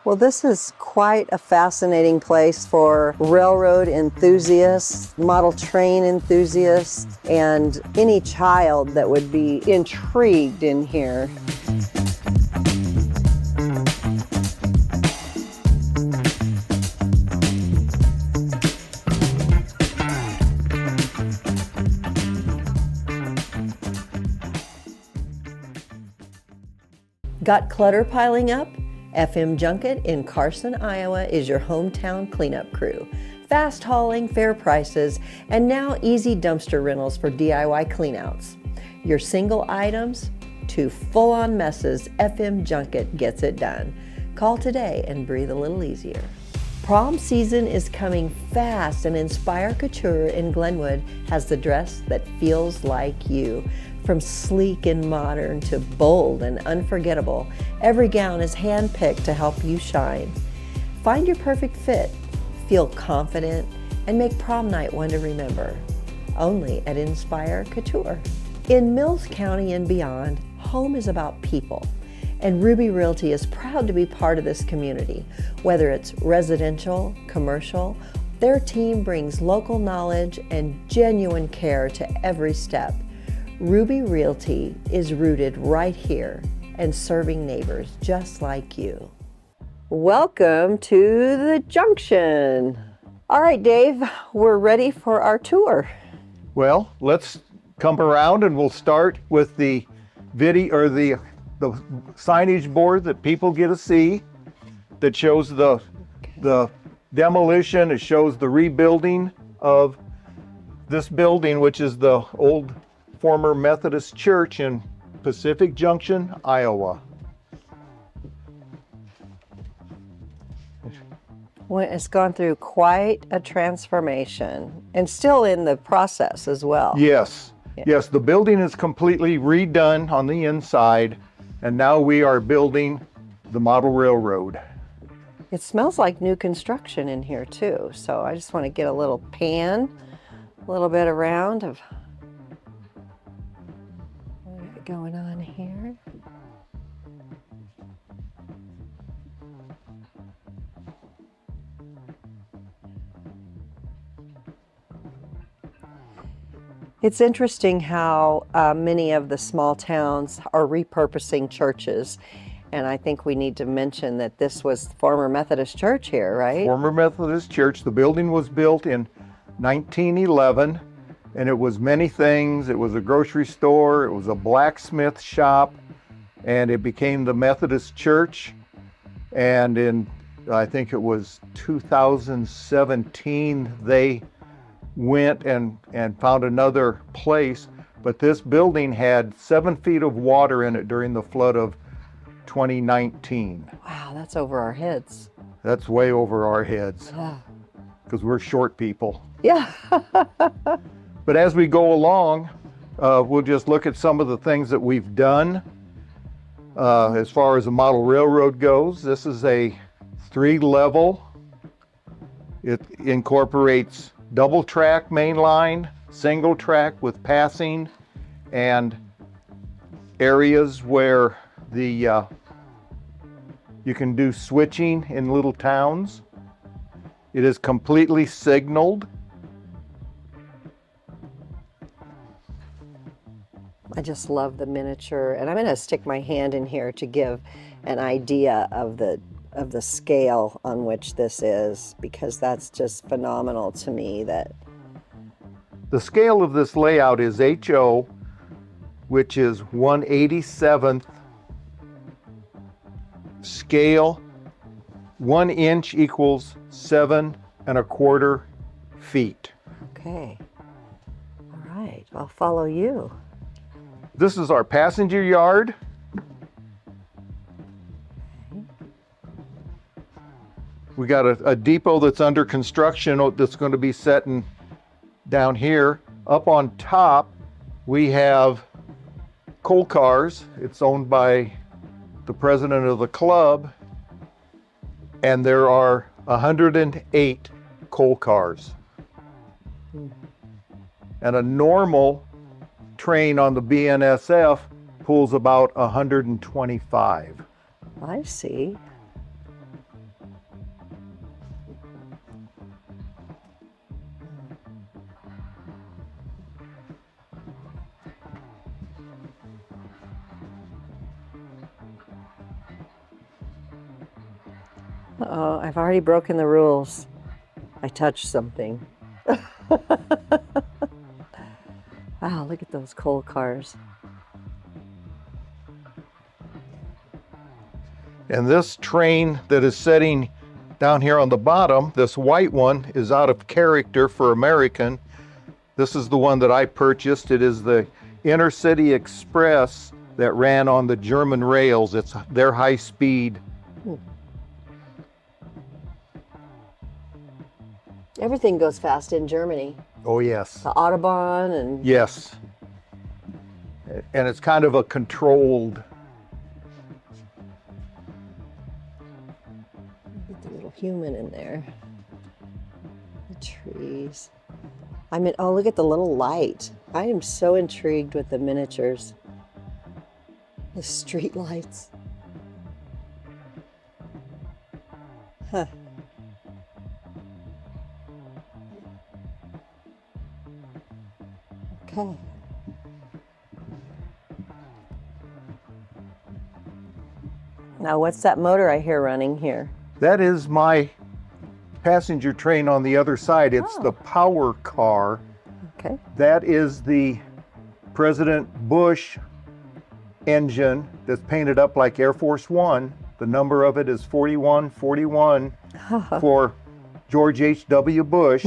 Well, this is quite a fascinating place for railroad enthusiasts, model train enthusiasts, and any child that would be intrigued in here. Got clutter piling up? FM Junket in Carson, Iowa is your hometown cleanup crew. Fast hauling, fair prices, and now easy dumpster rentals for DIY cleanouts. Your single items to full-on messes, FM Junket gets it done. Call today and breathe a little easier. Prom season is coming fast, and Inspire Couture in Glenwood has the dress that feels like you. From sleek and modern to bold and unforgettable, every gown is handpicked to help you shine. Find your perfect fit, feel confident, and make prom night one to remember. Only at Inspire Couture. In Mills County and beyond, home is about people. And Ruby Realty is proud to be part of this community. Whether it's residential, commercial, their team brings local knowledge and genuine care to every step. Ruby Realty is rooted right here and serving neighbors just like you. Welcome to the Junction. All right, Dave, we're ready for our tour. Well, let's come around and we'll start with the video or the signage board that people get to see that shows the demolition. It shows the rebuilding of this building, which is the old former Methodist church in Pacific Junction, Iowa. Well, it's gone through quite a transformation and still in the process as well. Yes, yes, the building is completely redone on the inside, and now we are building the model railroad. It smells like new construction in here too, so I just want to get a little pan, a little bit around of what's going on here. It's interesting how many of the small towns are repurposing churches. And I think we need to mention that this was the former Methodist church here, right? Former Methodist church. The building was built in 1911, and it was many things. It was a grocery store, it was a blacksmith shop, and it became the Methodist church. And in, I think it was 2017, they went and found another place. But this building had 7 feet of water in it during the flood of 2019. Wow, that's over our heads. That's way over our heads. Yeah. Because we're short people. Yeah. But as we go along, we'll just look at some of the things that we've done. As far as the model railroad goes, this is a 3-level. It incorporates double track main line, single track with passing, and areas where you can do switching in little towns. It is completely signaled. I just love the miniature, and I'm going to stick my hand in here to give an idea of the scale on which this is, because that's just phenomenal to me. That the scale of this layout is HO, which is 1/87th scale. 1 inch equals 7 1/4 feet. okay. All right, I'll follow you. This is our passenger yard. We got a depot that's under construction that's going to be setting down here. Up on top, we have coal cars. It's owned by the president of the club, and there are 108 coal cars. And a normal train on the BNSF pulls about 125. I see. Oh, I've already broken the rules. I touched something. Wow, look at those coal cars. And this train that is setting down here on the bottom, this white one, is out of character for American. This is the one that I purchased. It is the Intercity Express that ran on the German rails. It's their high speed. Everything goes fast in Germany. Oh, yes. The Autobahn and... Yes. And it's kind of a controlled... Get the little human in there. The trees. I mean, oh, look at the little light. I am so intrigued with the miniatures. The street lights. Huh. Okay. Now, what's that motor I hear running here? That is my passenger train on the other side. It's the power car. Okay. That is the President Bush engine that's painted up like Air Force One. The number of it is 4141 for George H.W. Bush.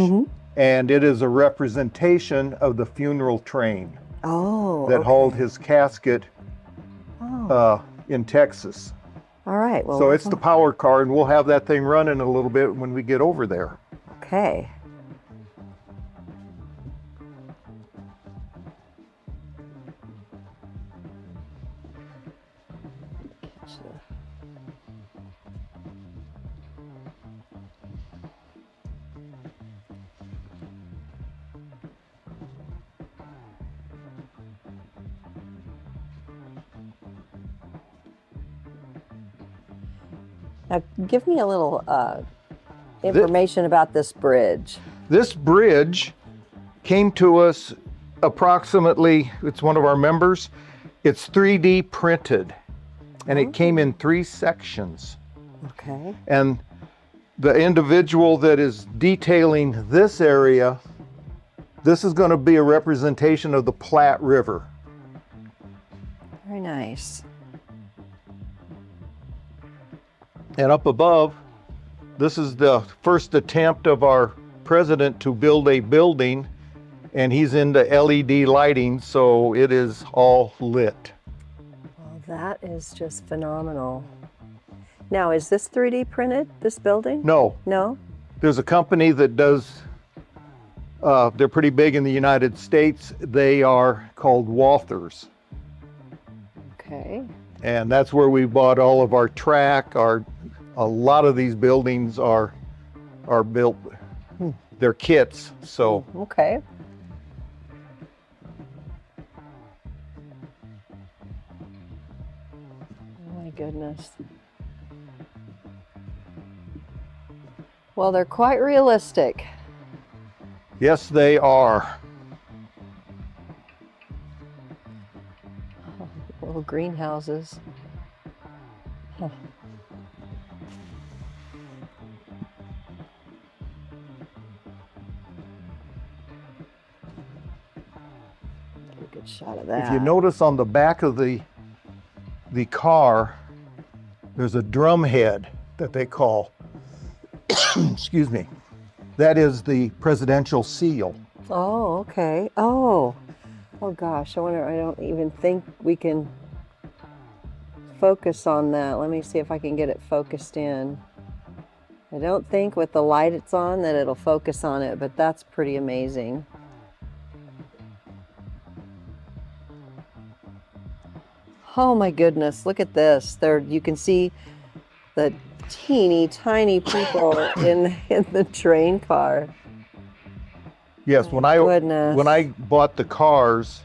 And it is a representation of the funeral train that hauled his casket in Texas. All right. Well, So it's the power car, and we'll have that thing running a little bit when we get over there. Okay. Now, give me a little information about this bridge. This bridge came to us approximately, it's one of our members, it's 3D printed, and it came in 3 sections. Okay. And the individual that is detailing this area, this is going to be a representation of the Platte River. Very nice. And up above, this is the first attempt of our president to build a building, and he's into LED lighting, so it is all lit. Well, that is just phenomenal. Now, is this 3D printed, this building? No, No? there's a company that does, they're pretty big in the United States. They are called Walthers. Okay. And that's where we bought all of our track. A lot of these buildings are built, they're kits, so. Okay. Oh my goodness. Well, they're quite realistic. Yes, they are. Little greenhouses. Huh. Get a good shot of that. If you notice on the back of the car, there's a drum head that they call, excuse me, that is the presidential seal. Oh, okay. Oh gosh, I wonder, I don't even think we can focus on that. Let me see if I can get it focused in. I don't think with the light it's on that it'll focus on it, but that's pretty amazing. Oh my goodness, look at this. There, you can see the teeny tiny people in the train car. Yes, when I bought the cars,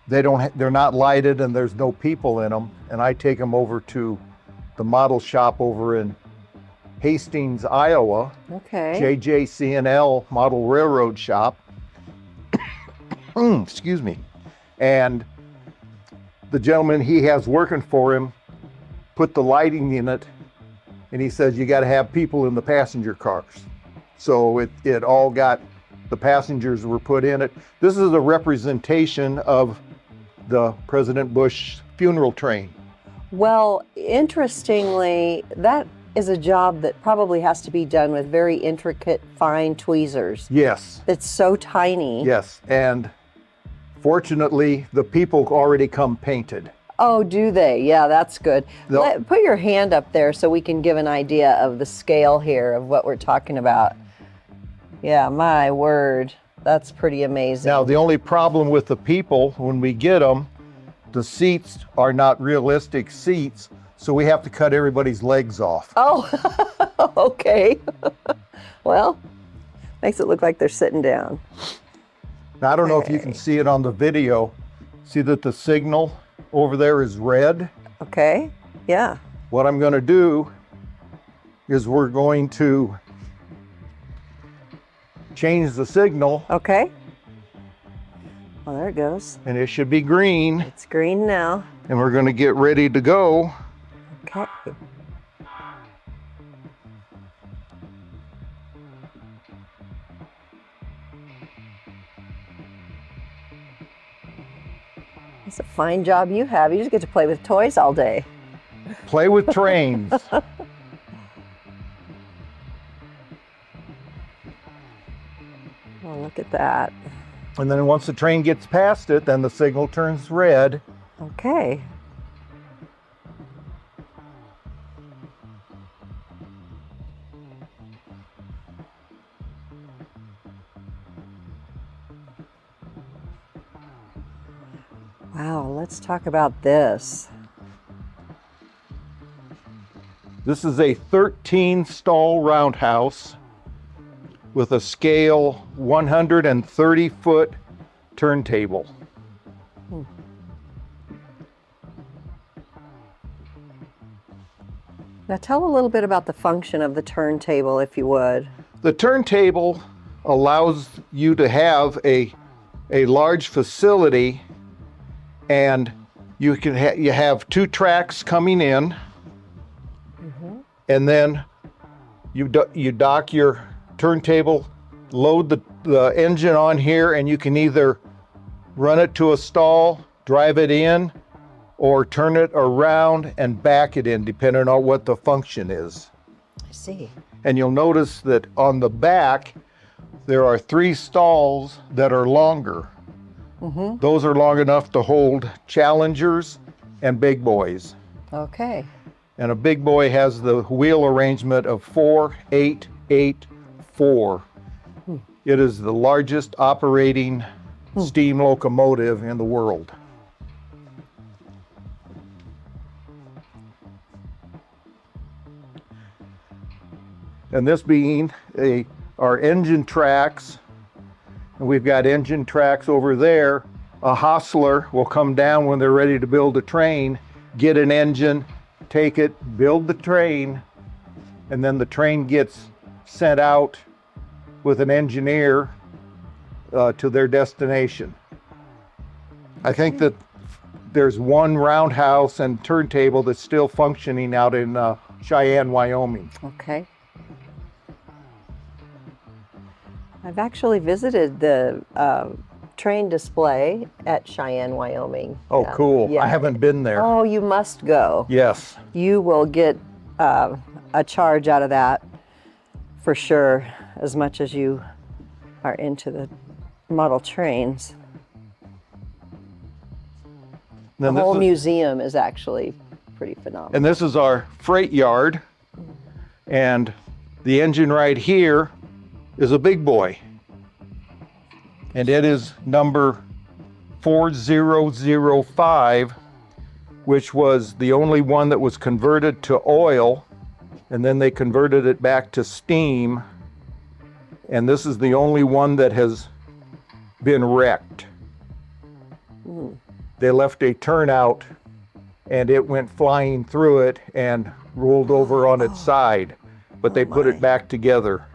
they're not lighted and there's no people in them, and I take them over to the model shop over in Hastings, Iowa. Okay. JJCNL Model Railroad Shop. Excuse me. And the gentleman he has working for him put the lighting in it, and he says you got to have people in the passenger cars. So it all got, the passengers were put in it. This is a representation of the President Bush funeral train. Well, interestingly, that is a job that probably has to be done with very intricate, fine tweezers. Yes. It's so tiny. Yes, and fortunately, the people already come painted. Oh, do they? Yeah, that's good. Put your hand up there so we can give an idea of the scale here of what we're talking about. Yeah, my word, that's pretty amazing. Now, the only problem with the people, when we get them, the seats are not realistic seats, so we have to cut everybody's legs off. Oh, okay. Well, makes it look like they're sitting down. Now, I don't know if you can see it on the video. See that the signal over there is red? Okay, yeah. What I'm going to do is we're going to change the signal. Okay. Well, there it goes. And it should be green. It's green now. And we're going to get ready to go. Okay. It's a fine job you have. You just get to play with toys all day. Play with trains. Oh, look at that. And then once the train gets past it, then the signal turns red. Okay. Wow, let's talk about this. This is a 13-stall roundhouse with a scale 130-foot turntable. Now tell a little bit about the function of the turntable, if you would. The turntable allows you to have a large facility, and you have two tracks coming in, and then you dock your turntable, load the engine on here, and you can either run it to a stall, drive it in, or turn it around and back it in, depending on what the function is. I see. And you'll notice that on the back, there are 3 stalls that are longer. Those are long enough to hold Challengers and big boys. Okay. And a big boy has the wheel arrangement of 4-8-8-4. It is the largest operating steam locomotive in the world. And this being our engine tracks, and we've got engine tracks over there. A hostler will come down when they're ready to build a train, get an engine, take it, build the train, and then the train gets sent out with an engineer to their destination. I think that there's one roundhouse and turntable that's still functioning out in Cheyenne, Wyoming. Okay. I've actually visited the train display at Cheyenne, Wyoming. Oh, cool. Yeah. I haven't been there. Oh, you must go. Yes. You will get a charge out of that for sure, as much as you are into the model trains. Then The whole this is- museum is actually pretty phenomenal. And this is our freight yard. And the engine right here is a big boy. And it is number 4005, which was the only one that was converted to oil, and then they converted it back to steam. And this is the only one that has been wrecked. They left a turnout and it went flying through it and rolled over on its side, but they put it back together.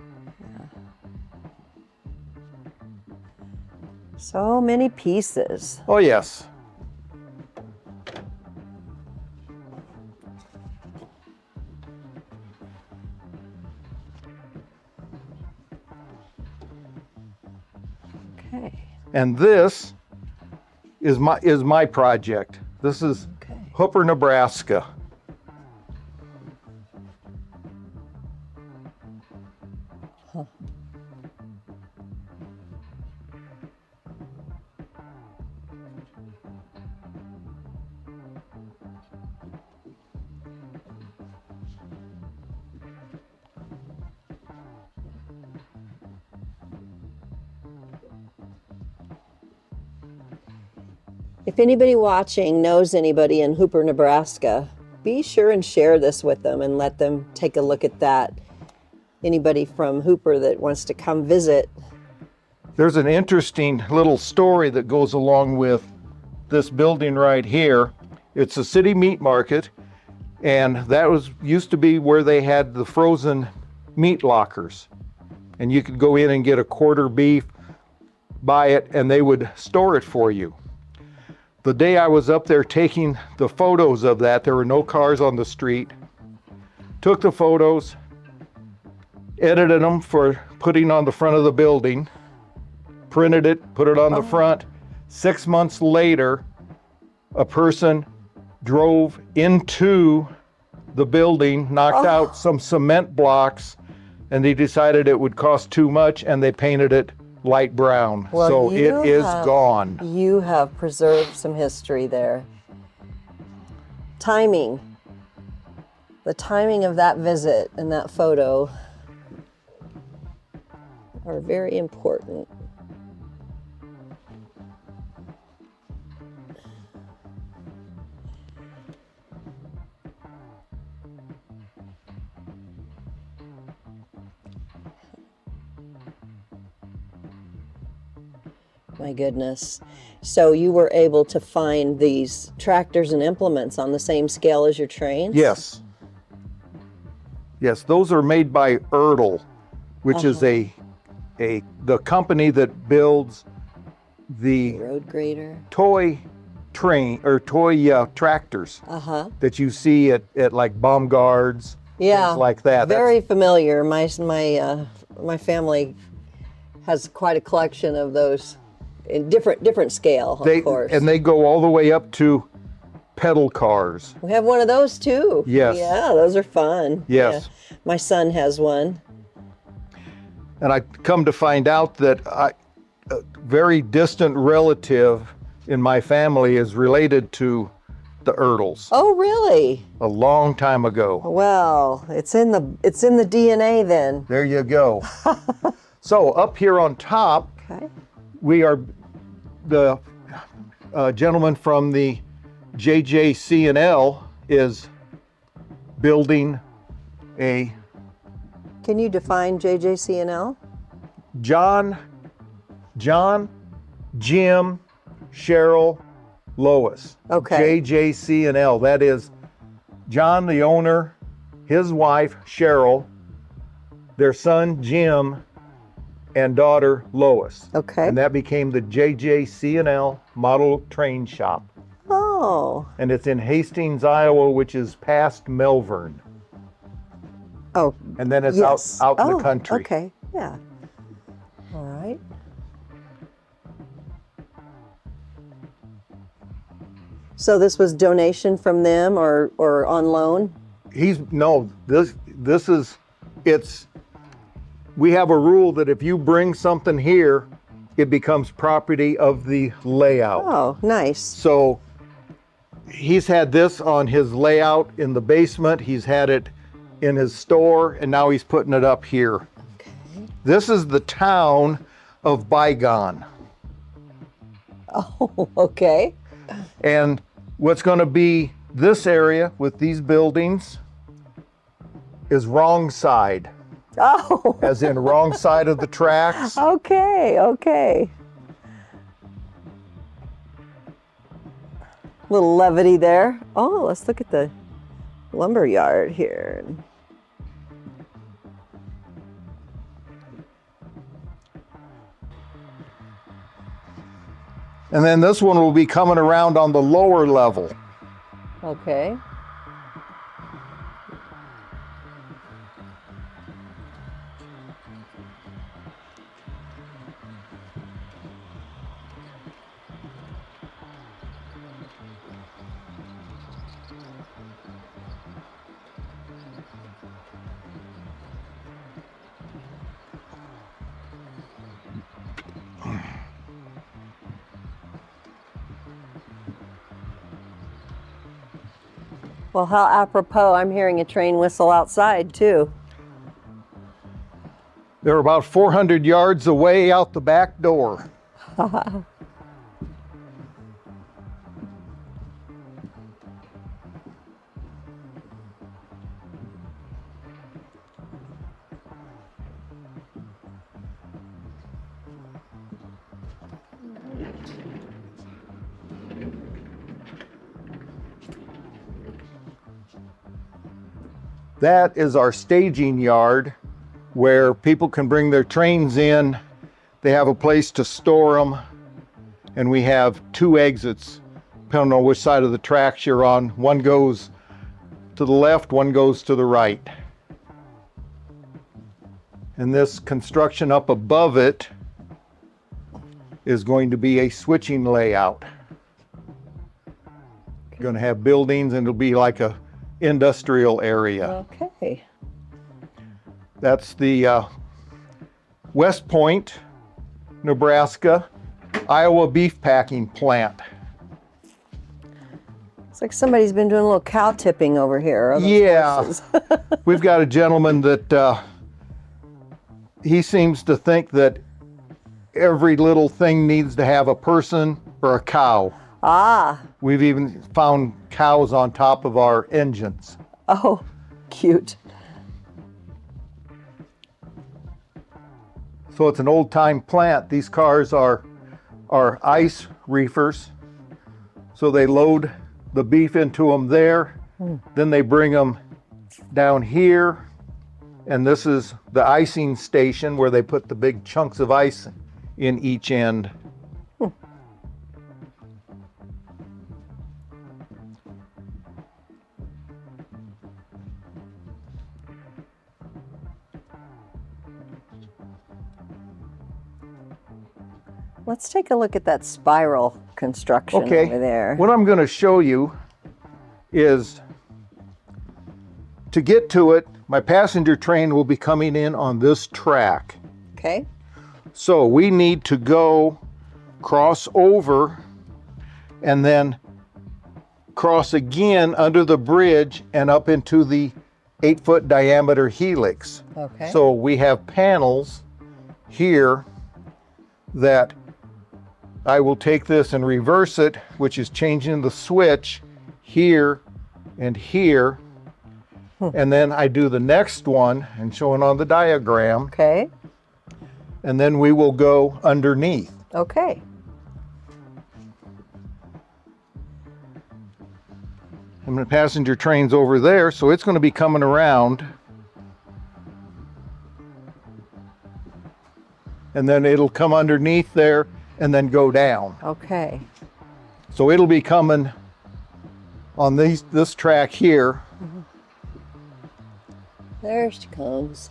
So many pieces. Oh, yes. Okay. And this is my project. This is Okay. Hooper, Nebraska. Huh. If anybody watching knows anybody in Hooper, Nebraska, be sure and share this with them and let them take a look at that. Anybody from Hooper that wants to come visit. There's an interesting little story that goes along with this building right here. It's a city meat market, and that used to be where they had the frozen meat lockers. And you could go in and get a quarter beef, buy it, and they would store it for you. The day I was up there taking the photos of that, there were no cars on the street. Took the photos, edited them for putting on the front of the building, printed it, put it on the front. 6 months later, a person drove into the building, knocked out some cement blocks, and they decided it would cost too much, and they painted it light brown. Well, so it is gone. You have preserved some history there. Timing. The timing of that visit and that photo are very important. My goodness. So you were able to find these tractors and implements on the same scale as your trains? Yes. Yes, those are made by Erdl, which is the company that builds the road grader toy train or toy tractors that you see at like Baumgart's, things like that. Very familiar. My family has quite a collection of those in different scale, of course. And they go all the way up to pedal cars. We have one of those too. Yes. Yeah, those are fun. Yes. Yeah. My son has one. And I come to find out that a very distant relative in my family is related to the Erdls. Oh, really? A long time ago. Well, it's in the DNA then. There you go. So up here on top, we are the gentleman from the JJC&L is building a Can you define JJC&L? John, Jim, Cheryl, Lois. Okay. JJC&L. That is John, the owner, his wife, Cheryl, their son, Jim, and daughter, Lois. Okay. And that became the JJC&L Model Train Shop. Oh. And it's in Hastings, Iowa, which is past Melbourne. Oh. And then it's yes. out in the country. Okay. Yeah. All right. So this was donation from them or on loan? We have a rule that if you bring something here, it becomes property of the layout. Oh, nice. So he's had this on his layout in the basement, he's had it in his store, and now he's putting it up here. Okay. This is the town of Bygone. Oh, okay. And what's going to be this area with these buildings is wrong side. Oh. As in wrong side of the tracks. Okay, okay. Little levity there. Oh, let's look at the lumber yard here. And then this one will be coming around on the lower level. Okay. Well, how apropos, I'm hearing a train whistle outside too. They're about 400 yards away out the back door. That is our staging yard where people can bring their trains in. They have a place to store them, and we have 2 exits, depending on which side of the tracks you're on. One goes to the left, one goes to the right. And this construction up above it is going to be a switching layout. You're going to have buildings, and it'll be like a industrial area. Okay. That's the West Point, Nebraska, Iowa beef packing plant. It's like somebody's been doing a little cow tipping over here. Yeah. We've got a gentleman that he seems to think that every little thing needs to have a person or a cow. Ah. We've even found cows on top of our engines. Oh, cute. So it's an old-time plant. These cars are ice reefers. So they load the beef into them there. Then they bring them down here. And this is the icing station where they put the big chunks of ice in each end. Let's take a look at that spiral construction over there. What I'm going to show you is, to get to it, my passenger train will be coming in on this track. Okay. So we need to go cross over and then cross again under the bridge and up into the 8-foot diameter helix. Okay. So we have panels here that I will take this and reverse it, which is changing the switch here and here. And then I do the next one and showing on the diagram. Okay. And then we will go underneath. Okay. And the passenger train's over there, so it's going to be coming around. And then it'll come underneath there and then go down. Okay. So it'll be coming on this track here. There she comes.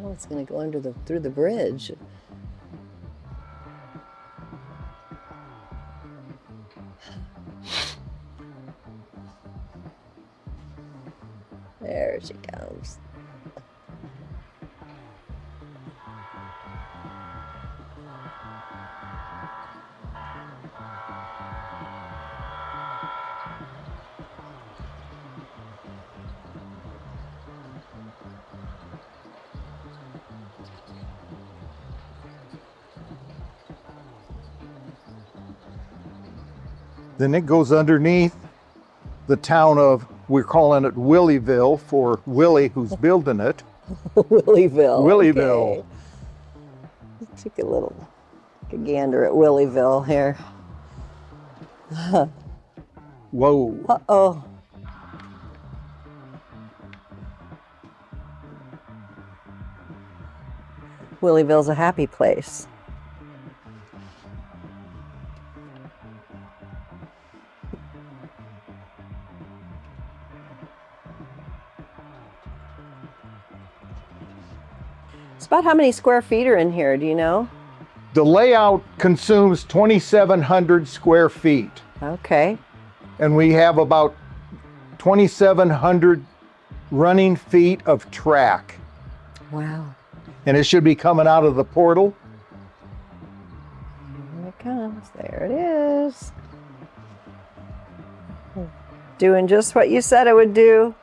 Oh, it's going to go through the bridge. There she comes. Then it goes underneath the town of, we're calling it Willieville for Willie who's building it. Willieville. Willieville. Okay. Let's take a gander at Willieville here. Whoa. Uh-oh. Willieville's a happy place. It's about how many square feet are in here, do you know? The layout consumes 2,700 square feet. Okay. And we have about 2,700 running feet of track. Wow. And it should be coming out of the portal. comes. There it is. Doing just what you said it would do.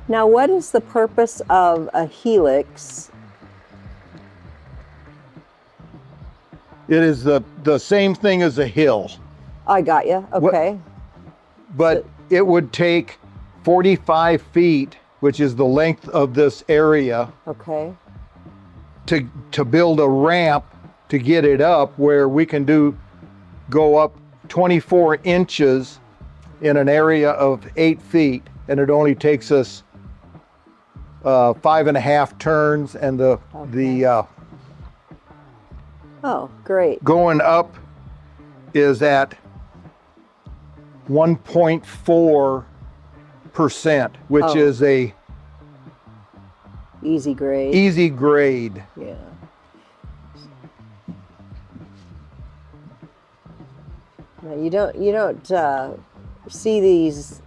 Now, what is the purpose of a helix? It is the same thing as a hill, I got you. Okay. but it would take 45 feet, which is the length of this area, Okay. to build a ramp to get it up, where we can go up 24 inches in an area of 8 feet, and it only takes us 5.5 turns, and the Oh, great. going up is at 1.4%, which Oh. is a Easy grade. easy grade. Yeah. Now, you don't see these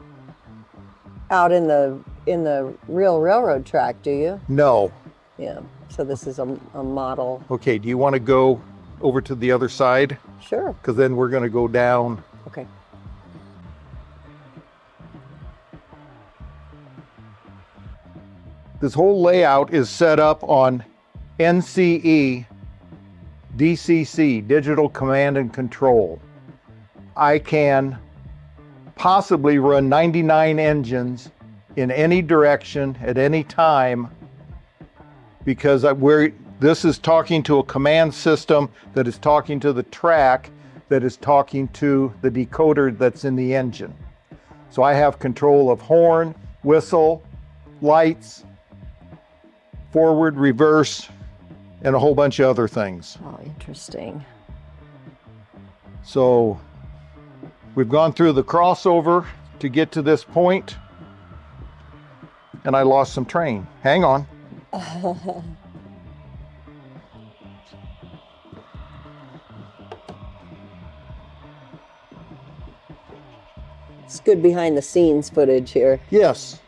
out in the real railroad track, do you? No. Yeah. So this is a model. Okay, do you want to go over to the other side? Sure. Because then we're going to go down. Okay. This whole layout is set up on NCE DCC, Digital Command and Control. I can possibly run 99 engines in any direction at any time, because this is talking to a command system that is talking to the track, that is talking to the decoder that's in the engine. So I have control of horn, whistle, lights, forward, reverse, and a whole bunch of other things. Oh, interesting. So we've gone through the crossover to get to this point, and I lost some train. Hang on. It's good behind the scenes footage here. Yes.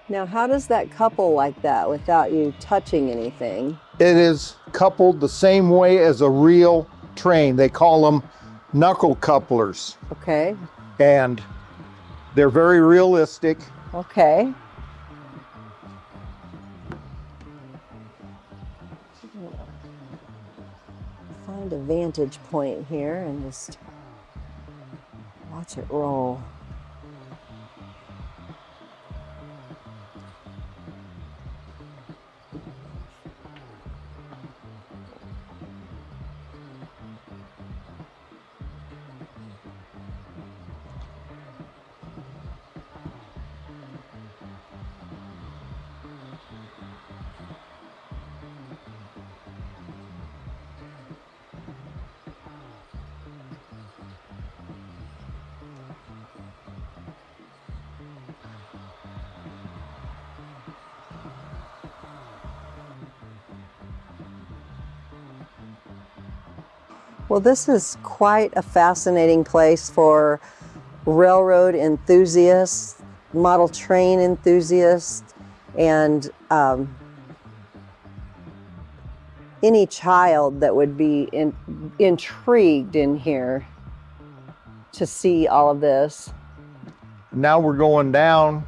Now, how does that couple like that without you touching anything? It is coupled the same way as a real train. They call them knuckle couplers, Okay. and they're very realistic. Okay. Find a vantage point here and just watch it roll. Well, this is quite a fascinating place for railroad enthusiasts, model train enthusiasts, and any child that would be intrigued in here to see all of this. Now we're going down.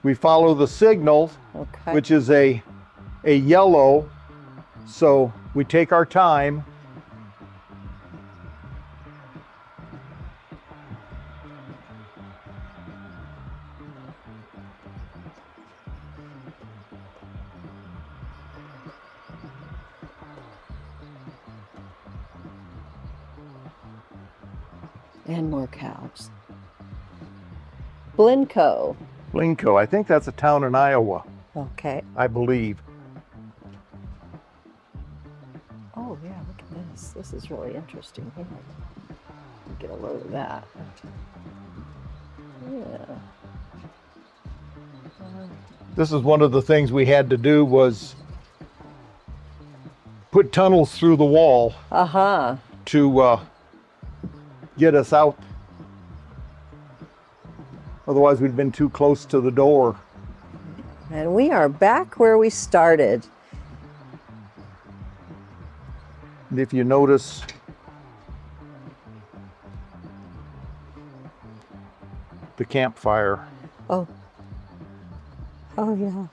We follow the signal, Okay. which is a yellow, so we take our time. And more cows. Blenco. Blenco. I think that's a town in Iowa, Okay. I believe. Oh yeah, look at this. This is really interesting. Here. Get a load of that. Yeah. This is one of the things we had to do was put tunnels through the wall to get us out. Otherwise, we'd been too close to the door. And we are back where we started. And if you notice, the campfire. Oh. Oh yeah.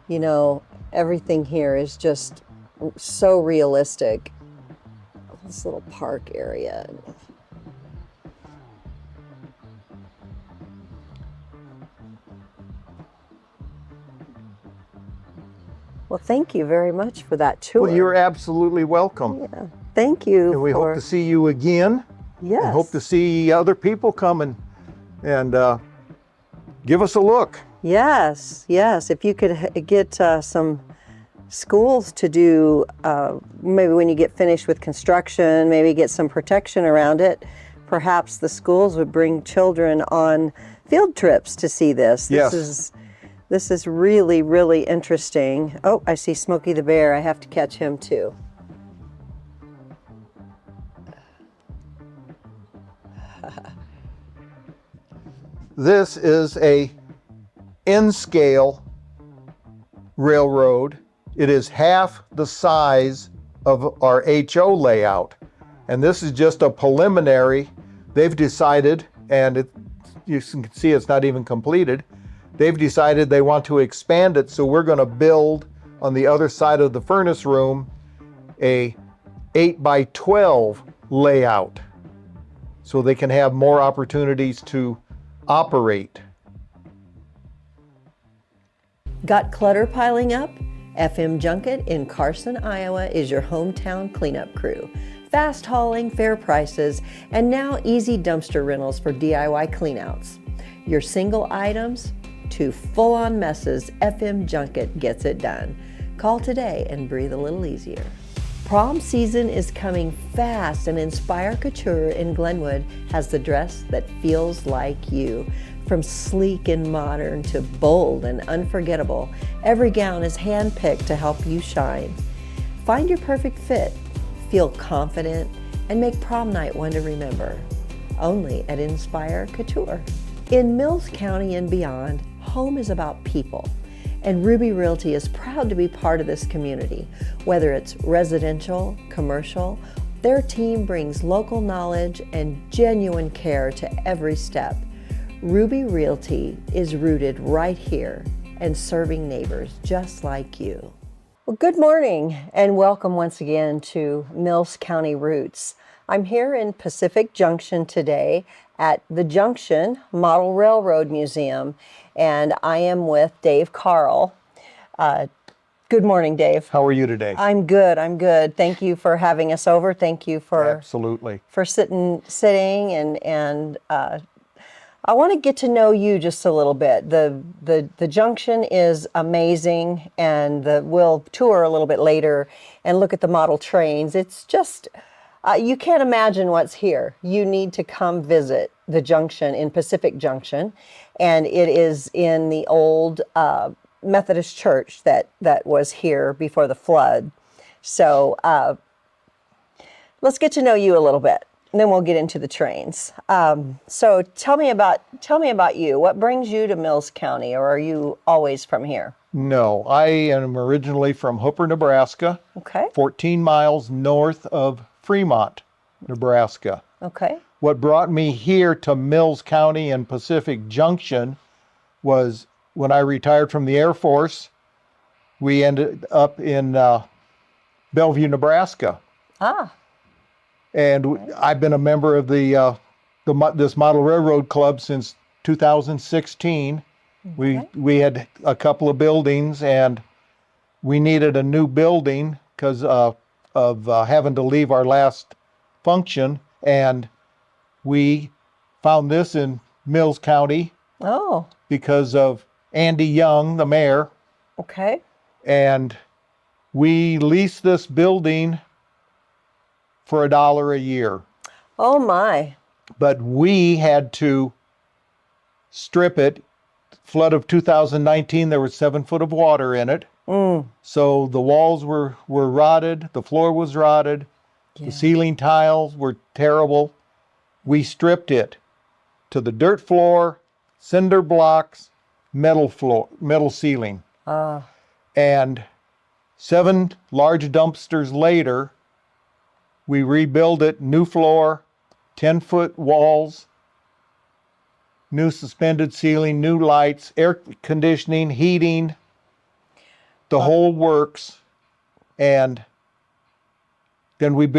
You know, everything here is just so realistic. This little park area. Well, thank you very much for that tour. Well, you're absolutely welcome. Yeah. Thank you. And we hope to see you again. Yes. And hope to see other people come and give us a look. Yes, yes. If you could get some schools to do, maybe when you get finished with construction, maybe get some protection around it, perhaps the schools would bring children on field trips to see this. Yes. This is really, really interesting. Oh, I see Smokey the Bear. I have to catch him too. This is a N-scale railroad. It is half the size of our HO layout. And this is just a preliminary. They've decided, and you can see it's not even completed, they've decided they want to expand it, so we're going to build on the other side of the furnace room a 8x12 layout so they can have more opportunities to operate. Got clutter piling up? FM Junket in Carson, Iowa is your hometown cleanup crew. Fast hauling, fair prices, and now easy dumpster rentals for DIY cleanouts. Your single items to full-on messes, FM Junket gets it done. Call today and breathe a little easier. Prom season is coming fast, and Inspire Couture in Glenwood has the dress that feels like you. From sleek and modern to bold and unforgettable, every gown is handpicked to help you shine. Find your perfect fit, feel confident, and make prom night one to remember. Only at Inspire Couture. In Mills County and beyond, home is about people. And Ruby Realty is proud to be part of this community. Whether it's residential, commercial, their team brings local knowledge and genuine care to every step. Ruby Realty is rooted right here and serving neighbors just like you. Well, good morning and welcome once again to Mills County Roots. I'm here in Pacific Junction today at the Junction Model Railroad Museum, and I am with Dave Carl. Good morning, Dave. How are you today? I'm good. I'm good. Thank you for having us over. Thank you for Absolutely. for sitting and I want to get to know you just a little bit. The Junction is amazing, and we'll tour a little bit later and look at the model trains. It's just you can't imagine what's here. You need to come visit the Junction in Pacific Junction, and it is in the old Methodist church that was here before the flood. So let's get to know you a little bit, and then we'll get into the trains. So tell me about you. What brings you to Mills County, or are you always from here? No, I am originally from Hooper, Nebraska. Okay. 14 miles north of Fremont, Nebraska. Okay. What brought me here to Mills County and Pacific Junction was when I retired from the Air Force, we ended up in Bellevue, Nebraska. Ah. And I've been a member of this Model Railroad Club since 2016. Okay. We had a couple of buildings, and we needed a new building because of having to leave our last function, and we Found this in Mills County Oh, because of Andy Young, the mayor, okay. and we leased this building for $1 a year. Oh my. But we had to strip it. Flood of 2019, there was 7 foot of water in it. So the walls were rotted, the floor was rotted, the ceiling tiles were terrible. We stripped it to the dirt floor, cinder blocks, metal floor, metal ceiling. And 7 large dumpsters later, we rebuilt it, new floor, 10-foot walls, new suspended ceiling, new lights, air conditioning, heating, the whole works. And then we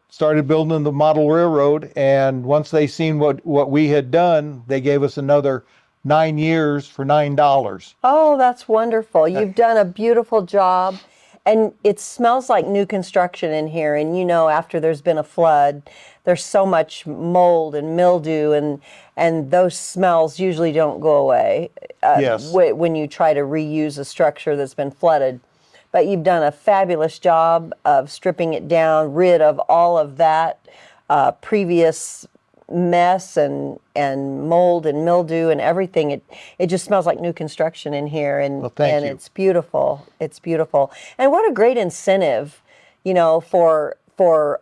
started building the model railroad. And once they seen what we had done, they gave us another 9 years for $9. Oh, that's wonderful. You've done a beautiful job. And it smells like new construction in here. And you know, after there's been a flood, there's so much mold and mildew, and those smells usually don't go away Yes. when you try to reuse a structure that's been flooded. But you've done a fabulous job of stripping it down, rid of all of that previous mess and mold and mildew and everything. It just smells like new construction in here, and Well, thank you. it's beautiful. It's beautiful. And what a great incentive, you know, for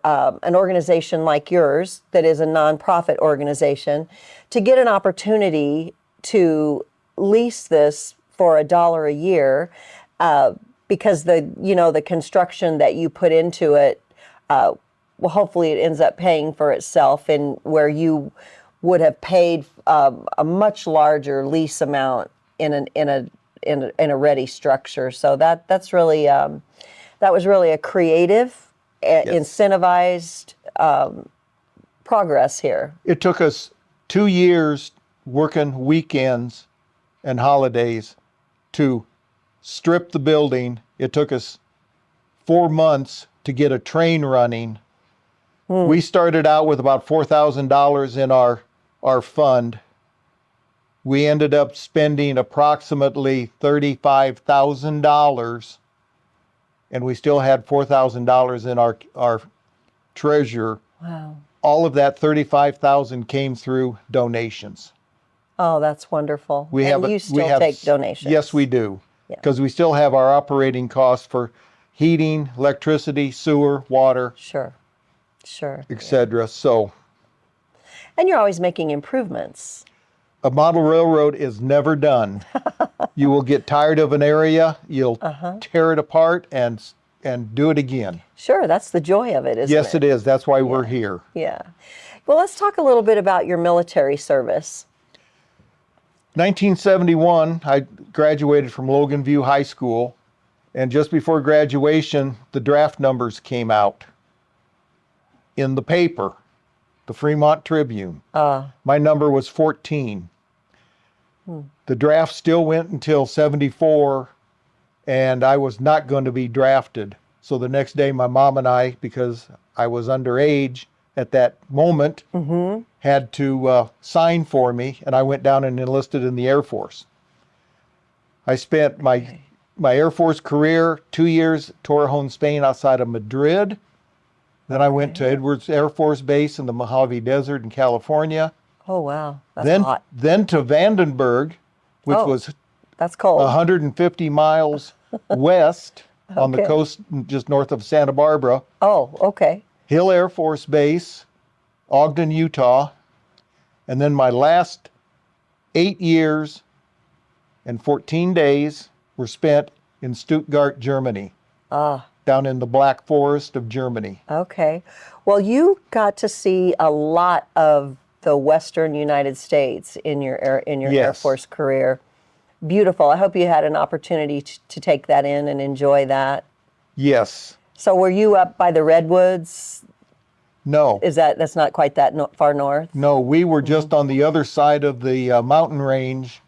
an organization like yours that is a nonprofit organization to get an opportunity to lease this for $1 a year, because the construction that you put into it, well, hopefully it ends up paying for itself, and where you would have paid a much larger lease amount in a ready structure. So that's really that was really a creative, incentivized progress here. It took us 2 years working weekends and holidays to strip the building. It took us 4 months to get a train running. We started out with about $4,000 in our fund. We ended up spending approximately $35,000, and we still had $4,000 in our treasure. Wow. All of that $35,000 came through donations. Oh, that's wonderful. You still take donations? Yes, we do. Because we still have our operating costs for heating, electricity, sewer, water, Sure. etc. So And you're always making improvements. a model railroad is never done. You will get tired of an area, you'll tear it apart and do it again. Sure, that's the joy of it, isn't it? Yes, it is. That's why we're here. Yeah. Well, let's talk a little bit about your military service. 1971, I graduated from Logan View High School, and just before graduation, the draft numbers came out in the paper, the Fremont Tribune. My number was 14. The draft still went until 74, and I was not going to be drafted. So the next day, my mom and I, because I was underage at that moment, had to sign for me, and I went down and enlisted in the Air Force. I spent my Air Force career 2 years at Torrejon, Spain, outside of Madrid. Then I went to Edwards Air Force Base in the Mojave Desert in California. Oh, wow. That's hot. Then to Vandenberg, which was That's cold. 150 miles west on the coast just north of Santa Barbara. Oh, okay. Hill Air Force Base, Ogden, Utah. And then my last 8 years and 14 days were spent in Stuttgart, Germany. Down in the Black Forest of Germany. Okay. Well, you got to see a lot of the Western United States in your Air Force career. Beautiful. I hope you had an opportunity to take that in and enjoy that. Yes. So were you up by the Redwoods? No. That's not quite that far north? No, we were just on the other side of the mountain range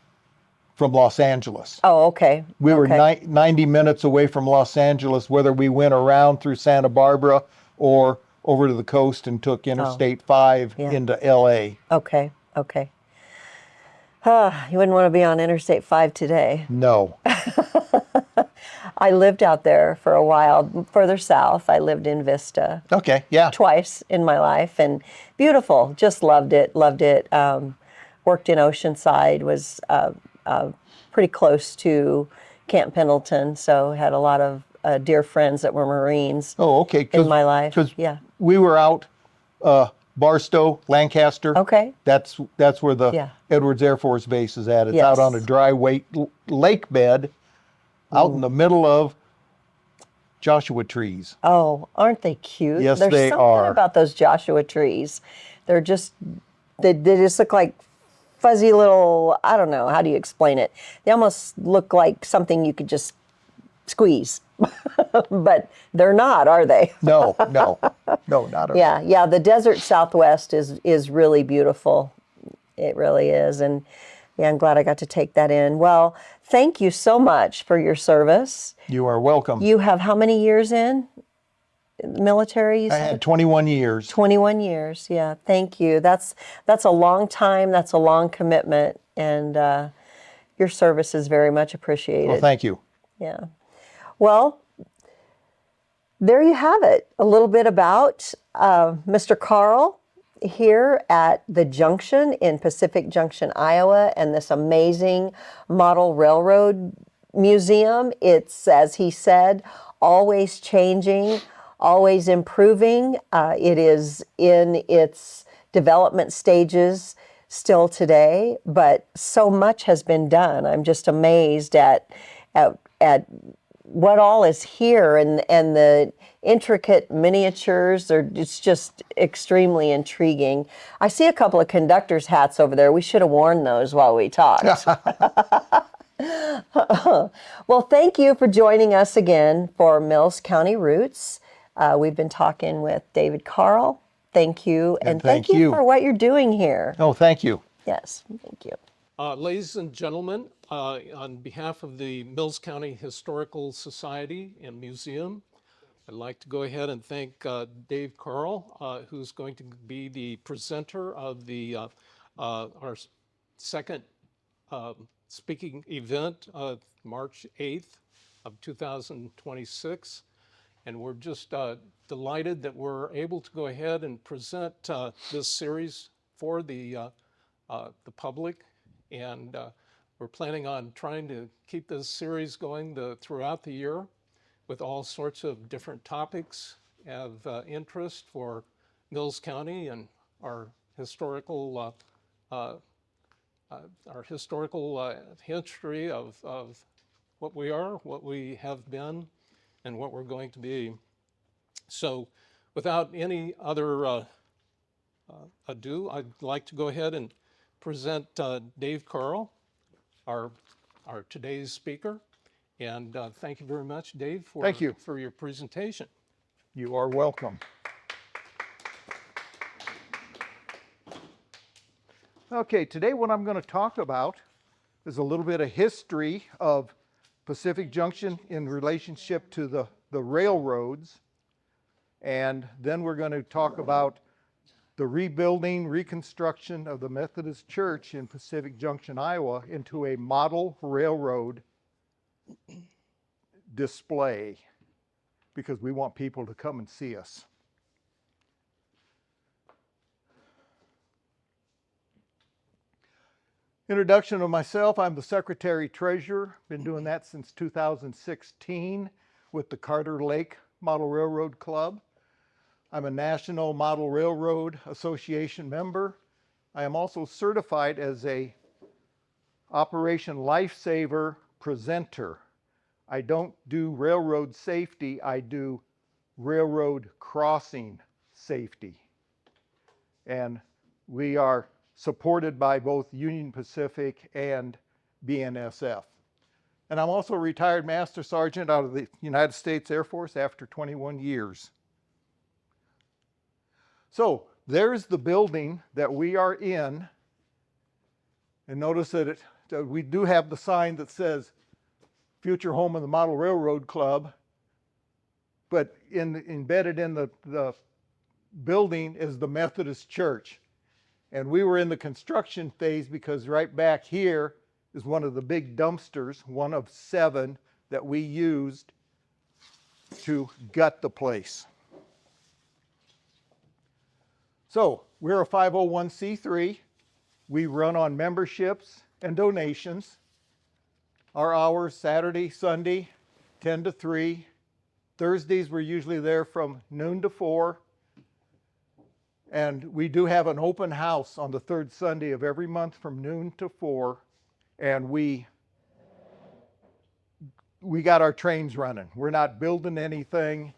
from Los Angeles. Oh, okay. We were 90 minutes away from Los Angeles, whether we went around through Santa Barbara or over to the coast and took Interstate 5 into LA. Okay. Okay. You wouldn't want to be on Interstate 5 today. No. I lived out there for a while. Further south, I lived in Vista Okay, yeah. twice in my life, and beautiful. Just loved it. Loved it. Worked in Oceanside. Was pretty close to Camp Pendleton, so had a lot of dear friends that were Marines Oh, okay. in my life. Because Yeah. we were out Barstow, Lancaster. Okay. That's where the Yeah. Edwards Air Force Base is at. It's Yes. out on a dry lake bed out in the middle of Joshua trees. Oh, aren't they cute? Yes, There's they something are. about those Joshua trees. They're just, they just look like fuzzy little, I don't know, how do you explain it? They almost look like something you could just squeeze. But they're not, are they? No, not at all. Yeah, the desert Southwest is really beautiful. It really is. And yeah, I'm glad I got to take that in. Well, thank you so much for your service. You are welcome. You have how many years in the military? You I said? had 21 years. 21 years. Yeah, thank you. That's a long time. That's a long commitment, and your service is very much appreciated. Well, thank you. Yeah. Well, there you have it. A little bit about Mr. Carl here at the Junction in Pacific Junction, Iowa, and this amazing model railroad museum. It's, as he said, always changing, always improving. It is in its development stages still today, but so much has been done. I'm just amazed at what all is here, and the intricate miniatures it's just extremely intriguing. I see a couple of conductors' hats over there. We should have worn those while we talked. Well, thank you for joining us again for Mills County Roots. We've been talking with David Carl. Thank you, and thank you for what you're doing here. Oh, thank you. Yes, thank you. Ladies and gentlemen, on behalf of the Mills County Historical Society and Museum, I'd like to go ahead and thank Dave Carl, who's going to be the presenter of our second speaking event, March 8th of 2026. And we're just delighted that we're able to go ahead and present this series for the public. And we're planning on trying to keep this series going throughout the year with all sorts of different topics of interest for Mills County and our historical history of what we are, what we have been, and what we're going to be. So without any other ado, I'd like to go ahead and present Dave Carl, our today's speaker. And thank you very much, Dave, for your presentation. You are welcome. Okay, today what I'm going to talk about is a little bit of history of Pacific Junction in relationship to the railroads. And then we're going to talk about the rebuilding, reconstruction of the Methodist Church in Pacific Junction, Iowa, into a model railroad display, because we want people to come and see us. Introduction of myself: I'm the Secretary Treasurer. Been doing that since 2016 with the Carter Lake Model Railroad Club. I'm a National Model Railroad Association member. I am also certified as a Operation Lifesaver presenter. I don't do railroad safety, I do railroad crossing safety. And we are supported by both Union Pacific and BNSF. And I'm also a retired Master Sergeant out of the United States Air Force after 21 years. So there's the building that we are in. And notice that we do have the sign that says future home of the Model Railroad Club, but embedded in the building is the Methodist Church. And we were in the construction phase because right back here is one of the big dumpsters, one of 7 that we used to gut the place. So we're a 501c3. We run on memberships and donations. Our hours, Saturday, Sunday, 10 to 3. Thursdays, we're usually there from noon to 4. And we do have an open house on the 3rd Sunday of every month from noon to 4. And we got our trains running. We're not building anything,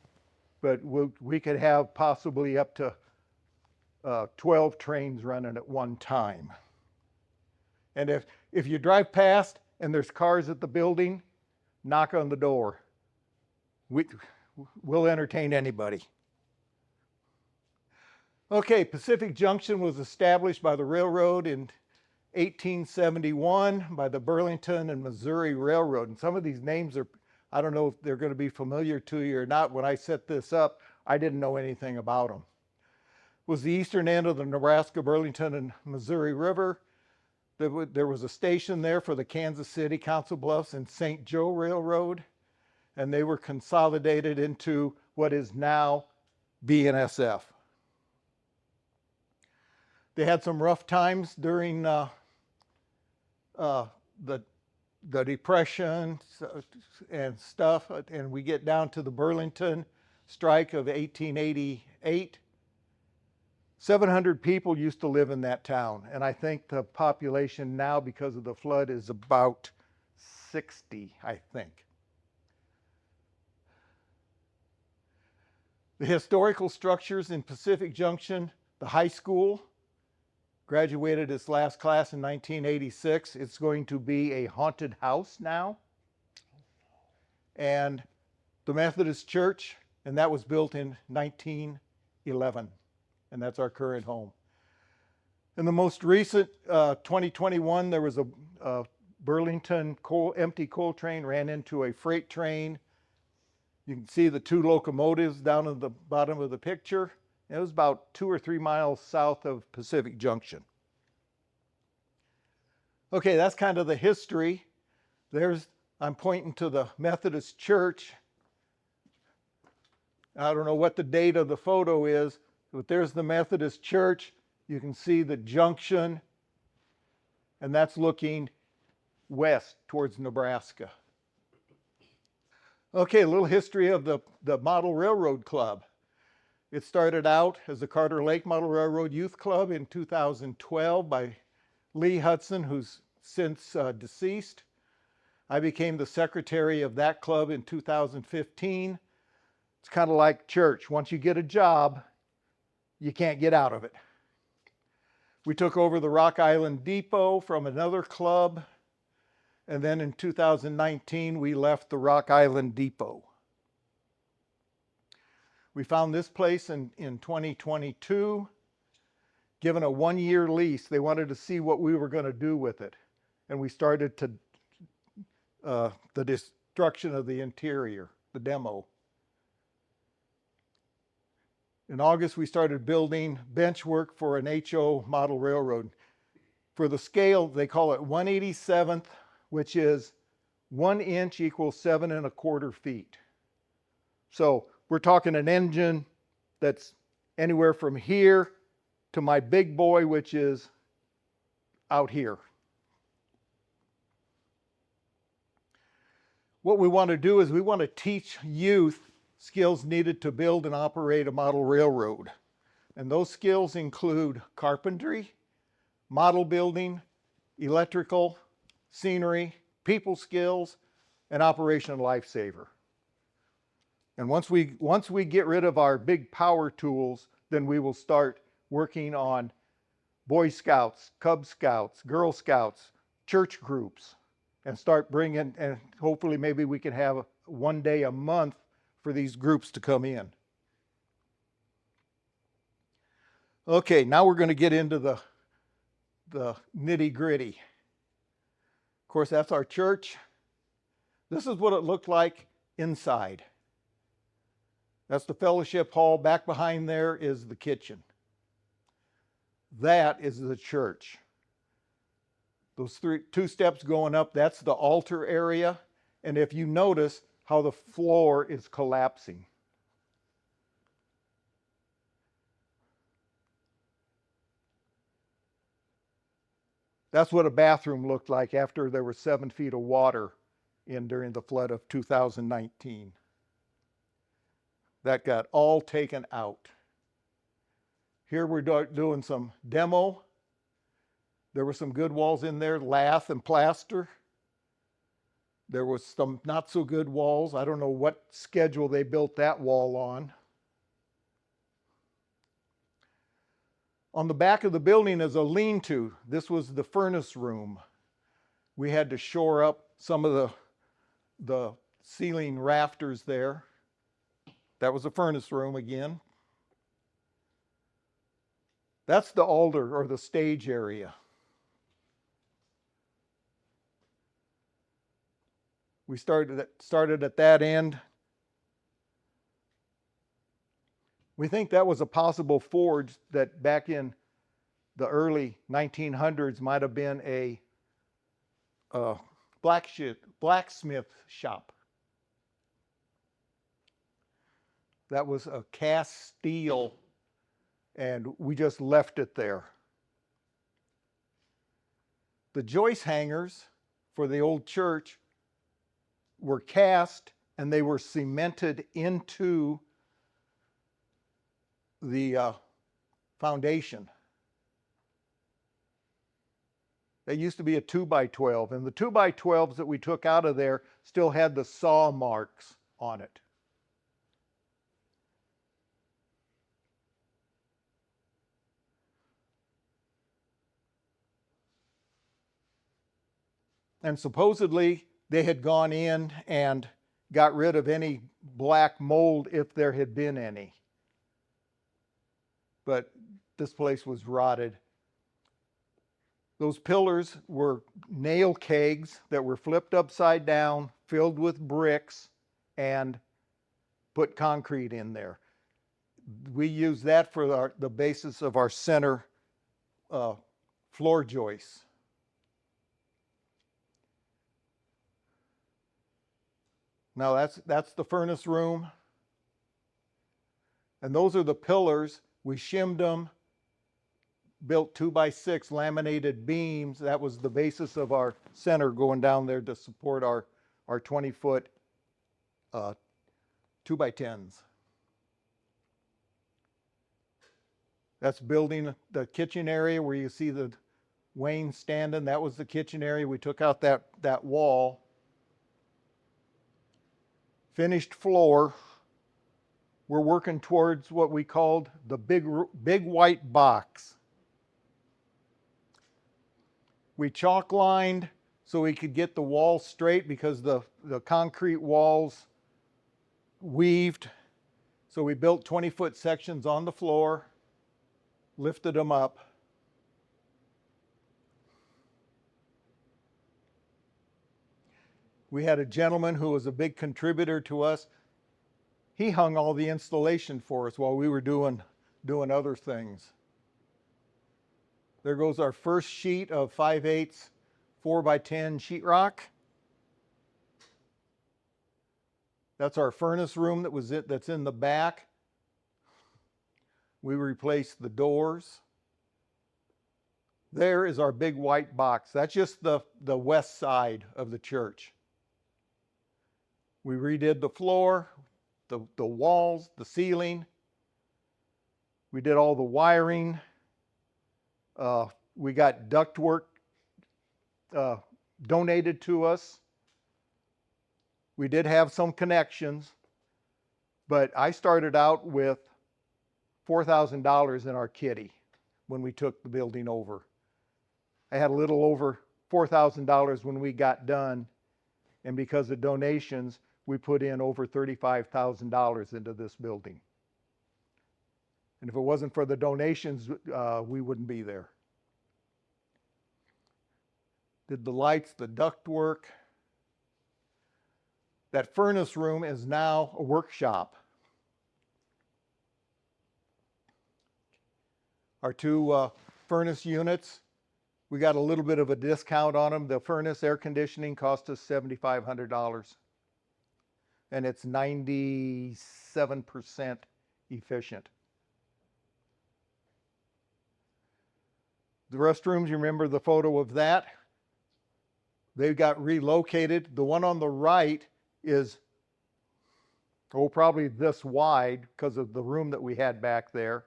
but we could have possibly up to 12 trains running at one time. And if you drive past and there's cars at the building, knock on the door. We'll entertain anybody. Okay, Pacific Junction was established by the railroad in 1871 by the Burlington and Missouri Railroad. And some of these names are, I don't know if they're going to be familiar to you or not. When I set this up, I didn't know anything about them. It was the eastern end of the Nebraska, Burlington, and Missouri River. There was a station there for the Kansas City, Council Bluffs, and St. Joe Railroad, and they were consolidated into what is now BNSF. They had some rough times during the Depression and stuff, and we get down to the Burlington strike of 1888. 700 people used to live in that town, and I think the population now, because of the flood, is about 60, I think. The historical structures in Pacific Junction, the high school, graduated its last class in 1986. It's going to be a haunted house now. And the Methodist Church, and that was built in 1911. And that's our current home. In the most recent 2021, there was a Burlington empty coal train ran into a freight train. You can see the 2 locomotives down at the bottom of the picture. It was about 2 or 3 miles south of Pacific Junction. Okay, that's kind of the history. I'm pointing to the Methodist Church. I don't know what the date of the photo is, but there's the Methodist Church. You can see the junction, and that's looking west towards Nebraska. Okay, a little history of the Model Railroad Club. It started out as the Carter Lake Model Railroad Youth Club in 2012 by Lee Hudson, who's since deceased. I became the secretary of that club in 2015. It's kind of like church. Once you get a job, you can't get out of it. We took over the Rock Island Depot from another club, and then in 2019 we left the Rock Island Depot. We found this place in 2022, given a 1-year lease. They wanted to see what we were going to do with it, and we started the destruction of the interior, the demo. In August, we started building bench work for an HO model railroad. For the scale, they call it 1/87th, which is 1 inch equals 7 1/4 feet. So we're talking an engine that's anywhere from here to my big boy, which is out here. What we want to do is we want to teach youth skills needed to build and operate a model railroad. And those skills include carpentry, model building, electrical, scenery, people skills, and Operation Lifesaver. And once we get rid of our big power tools, then we will start working on Boy Scouts, Cub Scouts, Girl Scouts, church groups, and start bringing, and hopefully maybe we can have 1 day a month for these groups to come in. Okay, now we're going to get into the nitty-gritty. Of course, that's our church. This is what it looked like inside. That's the fellowship hall. Back behind there is the kitchen. That is the church. Those two steps going up, that's the altar area. And if you notice how the floor is collapsing. That's what a bathroom looked like after there were 7 feet of water in during the flood of 2019. That got all taken out. Here we're doing some demo. There were some good walls in there, lath and plaster. There was some not so good walls. I don't know what schedule they built that wall on. On the back of the building is a lean-to. This was the furnace room. We had to shore up some of the ceiling rafters there. That was the furnace room again. That's the altar or the stage area. We started at that end. We think that was a possible forge that back in the early 1900s might have been a blacksmith shop. That was a cast steel, and we just left it there. The joist hangers for the old church were cast, and they were cemented into the foundation. They used to be a 2x12, and the 2x12s that we took out of there still had the saw marks on it. And supposedly they had gone in and got rid of any black mold if there had been any. But this place was rotted. Those pillars were nail kegs that were flipped upside down, filled with bricks, and put concrete in there. We used that for the basis of our center floor joists. Now that's the furnace room. And those are the pillars. We shimmed them, built 2x6 laminated beams. That was the basis of our center going down there to support our 20-foot 2x10s. That's building the kitchen area where you see the Wayne standing. That was the kitchen area. We took out that wall. Finished floor. We're working towards what we called the big white box. We chalk lined so we could get the walls straight because the concrete walls weaved. So we built 20-foot sections on the floor, lifted them up. We had a gentleman who was a big contributor to us. He hung all the installation for us while we were doing other things. There goes our first sheet of 5/8 4x10 sheetrock. That's our furnace room that's in the back. We replaced the doors. There is our big white box. That's just the west side of the church. We redid the floor, the walls, the ceiling. We did all the wiring. We got ductwork donated to us. We did have some connections, but I started out with $4,000 in our kitty when we took the building over. I had a little over $4,000 when we got done, and because of donations, we put in over $35,000 into this building. And if it wasn't for the donations, we wouldn't be there. Did the lights, the duct work. That furnace room is now a workshop. Our two furnace units. We got a little bit of a discount on them. The furnace air conditioning cost us $7,500. And it's 97% efficient. The restrooms, you remember the photo of that? They got relocated. The one on the right is, oh, probably this wide because of the room that we had back there.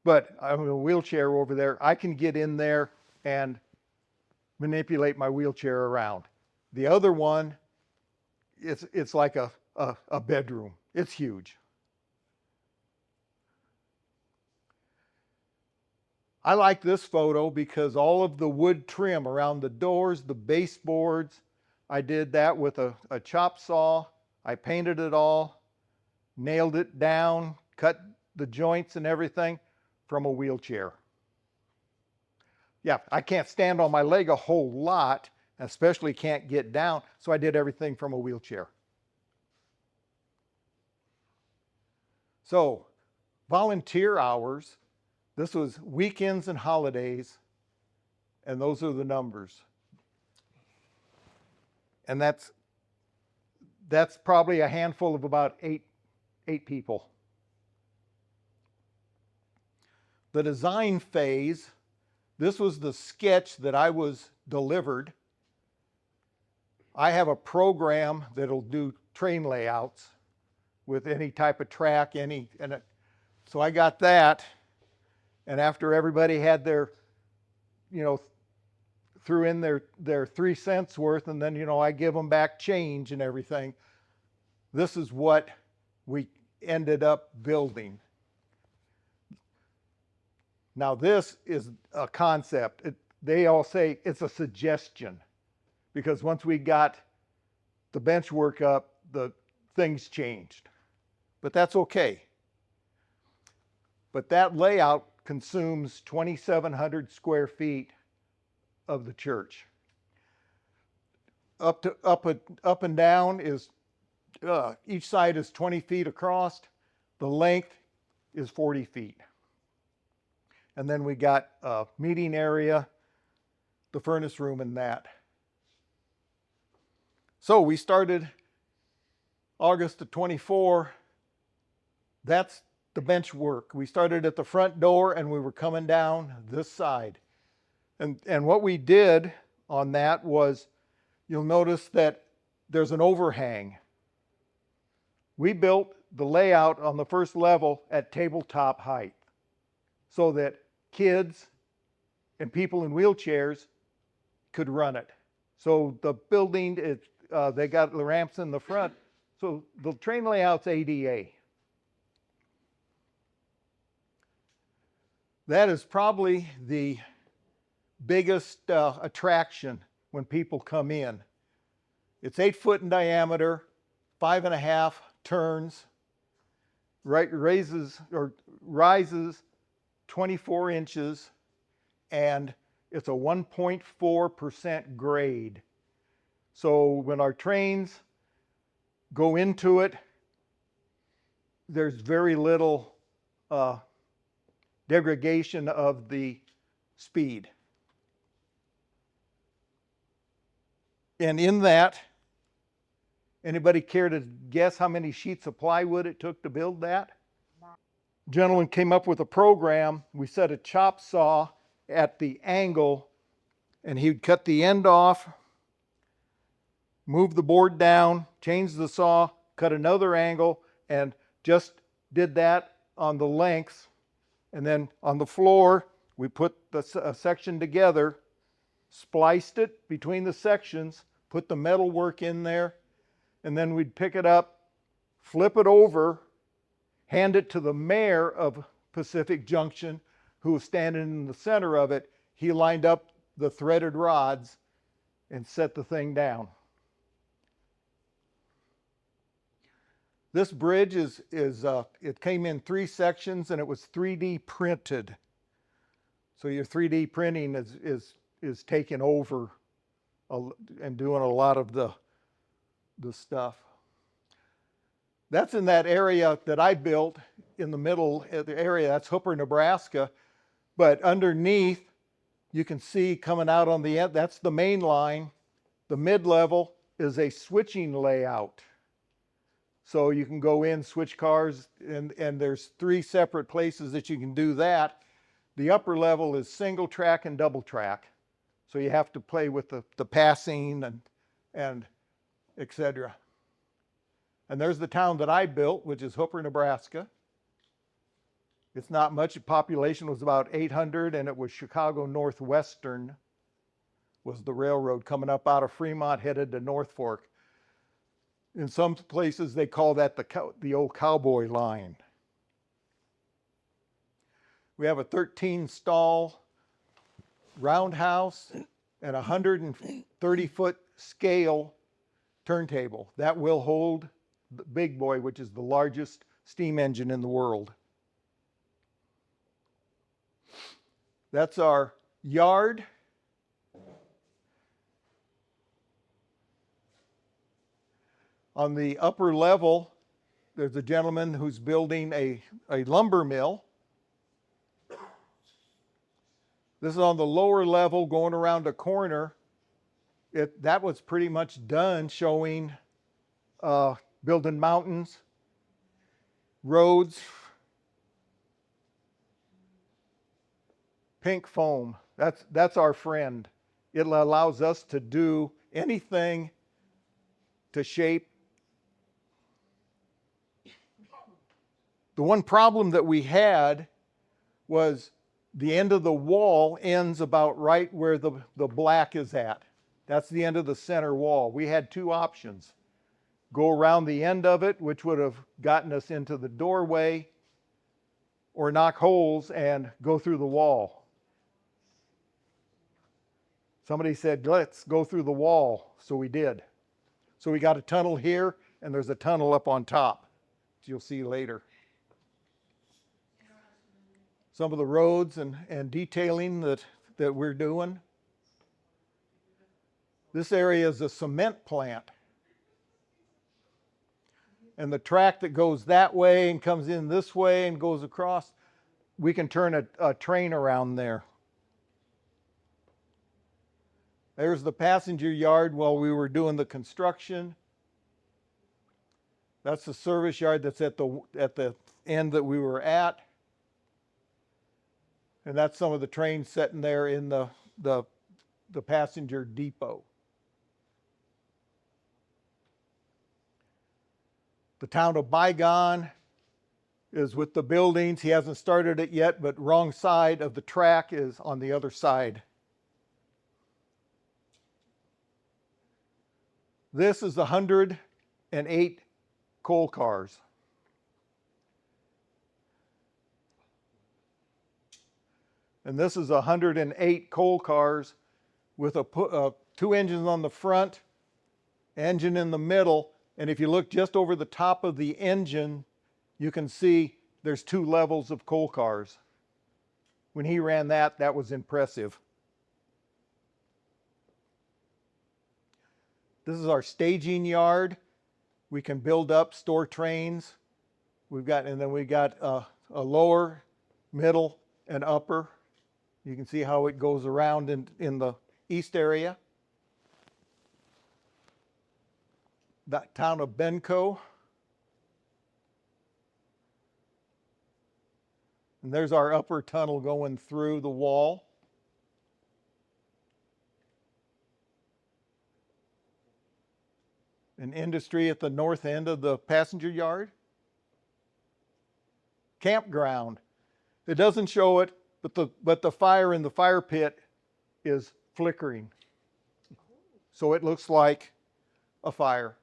But I have a wheelchair over there. I can get in there and manipulate my wheelchair around. The other one, it's like a bedroom. It's huge. I like this photo because all of the wood trim around the doors, the baseboards, I did that with a chop saw. I painted it all, nailed it down, cut the joints and everything from a wheelchair. Yeah, I can't stand on my leg a whole lot, especially can't get down, so I did everything from a wheelchair. So, volunteer hours, this was weekends and holidays, and those are the numbers. And that's probably a handful of about eight people. The design phase, this was the sketch that I was delivered. I have a program that'll do train layouts with any type of track, so I got that. And after everybody had their, threw in their 3 cents worth, and then, I give them back change and everything. This is what we ended up building. Now this is a concept. They all say it's a suggestion, because once we got the bench work up, the things changed. But that's okay. But that layout consumes 2,700 square feet of the church. Up and down is, each side is 20 feet across. The length is 40 feet. And then we got a meeting area, the furnace room, and that. So we started August of 24. That's the bench work. We started at the front door and we were coming down this side. And what we did on that was, you'll notice that there's an overhang. We built the layout on the first level at tabletop height so that kids and people in wheelchairs could run it. So the building, they got the ramps in the front. So the train layout's ADA. That is probably the biggest attraction when people come in. It's 8 foot in diameter, 5.5 turns, rises 24 inches, and it's a 1.4% grade. So when our trains go into it, there's very little degradation of the speed. And in that, anybody care to guess how many sheets of plywood it took to build that? Gentleman came up with a program. We set a chop saw at the angle, and he'd cut the end off, move the board down, change the saw, cut another angle, and just did that on the lengths. And then on the floor, we put a section together, spliced it between the sections, put the metal work in there, and then we'd pick it up, flip it over, hand it to the mayor of Pacific Junction, who was standing in the center of it. He lined up the threaded rods and set the thing down. This bridge it came in 3 sections and it was 3D printed. So your 3D printing is taking over and doing a lot of the stuff. That's in that area that I built in the middle of the area. That's Hooper, Nebraska. But underneath, you can see coming out on the end, that's the main line. The mid-level is a switching layout. So you can go in, switch cars, and there's 3 separate places that you can do that. The upper level is single track and double track. So you have to play with the passing and et cetera. And there's the town that I built, which is Hooper, Nebraska. It's not much. The population was about 800, and it was Chicago Northwestern was the railroad coming up out of Fremont headed to North Fork. In some places, they call that the old cowboy line. We have a 13-stall roundhouse and a 130-foot scale turntable. That will hold the big boy, which is the largest steam engine in the world. That's our yard. On the upper level, there's a gentleman who's building a lumber mill. This is on the lower level going around a corner. That was pretty much done, showing building mountains, roads, pink foam. That's our friend. It allows us to do anything to shape. The one problem that we had was the end of the wall ends about right where the black is at. That's the end of the center wall. We had 2 options. Go around the end of it, which would have gotten us into the doorway, or knock holes and go through the wall. Somebody said, let's go through the wall, so we did. So we got a tunnel here, and there's a tunnel up on top, which you'll see later. Some of the roads and detailing that we're doing. This area is a cement plant. And the track that goes that way and comes in this way and goes across, we can turn a train around there. There's the passenger yard while we were doing the construction. That's the service yard that's at the end that we were at. And that's some of the trains sitting there in the passenger depot. The town of Bygone is with the buildings. He hasn't started it yet, but wrong side of the track is on the other side. This is 108 coal cars. And this is 108 coal cars with 2 engines on the front, engine in the middle. And if you look just over the top of the engine, you can see there's 2 levels of coal cars. When he ran that was impressive. This is our staging yard. We can build up, store trains. And then we got a lower, middle, and upper. You can see how it goes around in the east area. The town of Benco. And there's our upper tunnel going through the wall. An industry at the north end of the passenger yard. Campground. It doesn't show it, but the fire in the fire pit is flickering. So it looks like a fire.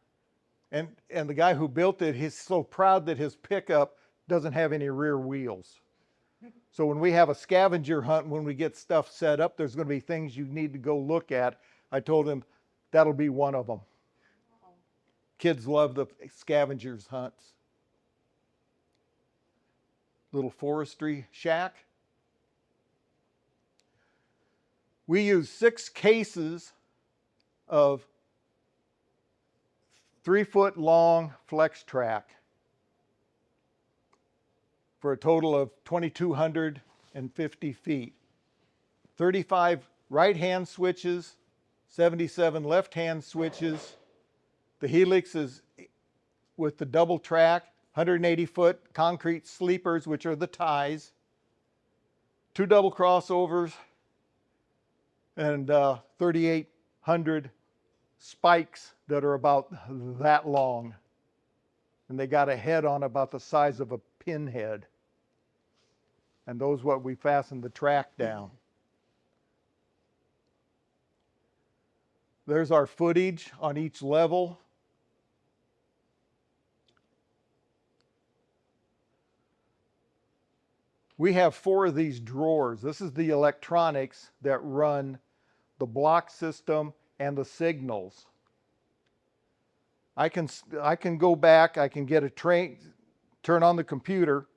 And the guy who built it, he's so proud that his pickup doesn't have any rear wheels. So when we have a scavenger hunt, when we get stuff set up, there's going to be things you need to go look at. I told him that'll be one of them. Kids love the scavengers hunts. Little forestry shack. We use 6 cases of 3-foot long flex track for a total of 2,200 150 feet. 35 right-hand switches, 77 left-hand switches. The helix is with the double track, 180-foot concrete sleepers, which are the ties, 2 double crossovers, and 3,800 spikes that are about that long. And they got a head on about the size of a pinhead. And those what we fasten the track down. There's our footage on each level. We have 4 of these drawers. This is the electronics that run the block system and the signals. I can go back, I can get a train, turn on the computer,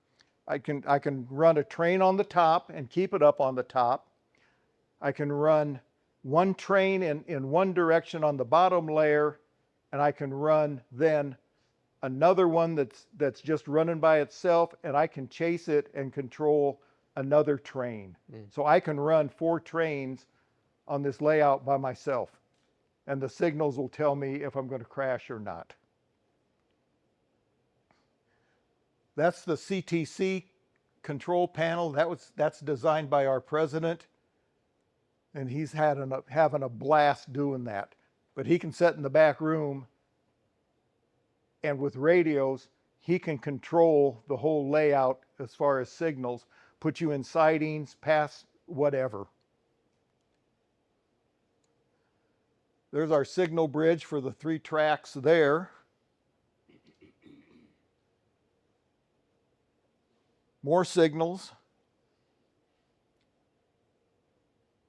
I can run a train on the top and keep it up on the top. I can run one train in one direction on the bottom layer, and I can run then another one that's just running by itself, and I can chase it and control another train. So I can run 4 trains on this layout by myself, and the signals will tell me if I'm going to crash or not. That's the CTC control panel. That's designed by our president, and he's having a blast doing that. But he can sit in the back room, and with radios, he can control the whole layout as far as signals, put you in sidings, pass whatever. There's our signal bridge for the 3 tracks there. More signals.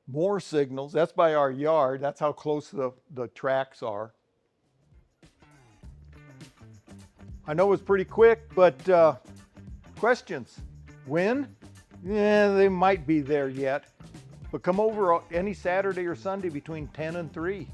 More signals. That's by our yard. That's how close the tracks are. I know it's pretty quick, but questions? When? Yeah, they might be there yet. But come over any Saturday or Sunday between 10 and 3.